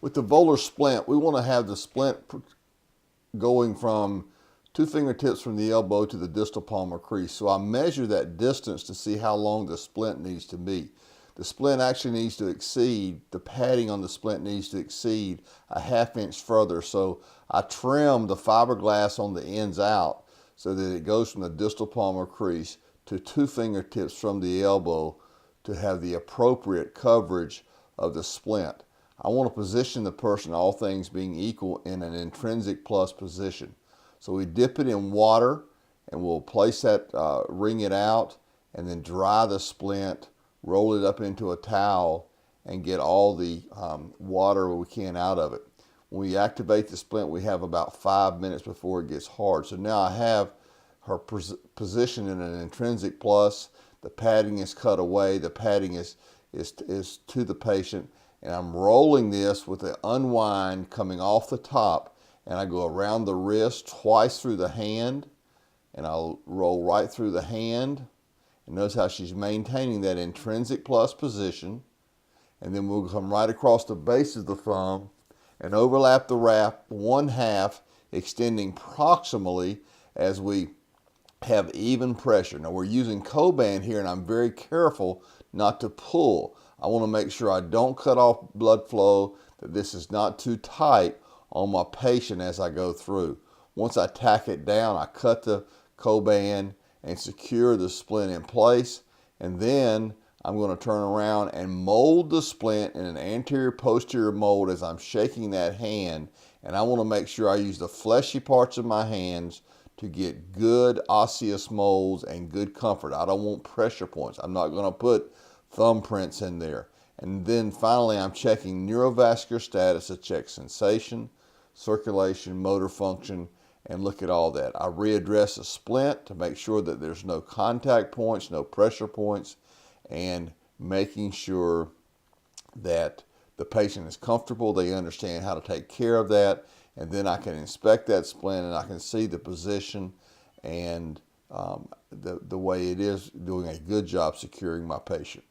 With the volar splint, we want to have the splint going from two fingertips from the elbow to the distal palmar crease. So I measure that distance to see how long the splint needs to be. The splint actually needs to exceed, the padding on the splint needs to exceed a ½ inch further. So I trim the fiberglass on the ends out so that it goes from the distal palmar crease to two fingertips from the elbow to have the appropriate coverage of the splint. I want to position the person, all things being equal, in an intrinsic plus position. So we dip it in water and we'll place that, wring it out, and then dry the splint, roll it up into a towel, and get all the water we can out of it. When we activate the splint, we have about 5 minutes before it gets hard. So now I have her positioned in an intrinsic plus. The padding is cut away. The padding is to the patient. And I'm rolling this with the unwind coming off the top. And I go around the wrist twice through the hand. And I'll roll right through the hand. And notice how she's maintaining that intrinsic plus position. And then we'll come right across the base of the thumb and overlap the wrap 1/2, extending proximally as we have even pressure. Now we're using Coban here, and I'm very careful not to pull. I want to make sure I don't cut off blood flow, that this is not too tight on my patient as I go through. Once I tack it down, I cut the Coban and secure the splint in place, and then I'm going to turn around and mold the splint in an anterior posterior mold as I'm shaking that hand. And I want to make sure I use the fleshy parts of my hands to get good osseous molds and good comfort. I don't want pressure points. I'm not going to put thumbprints in there. And then finally, I'm checking neurovascular status to check sensation, circulation, motor function, and look at all that. I readdress the splint to make sure that there's no contact points, no pressure points, and making sure that the patient is comfortable, they understand how to take care of that, and then I can inspect that splint and I can see the position and the way it is, doing a good job securing my patient.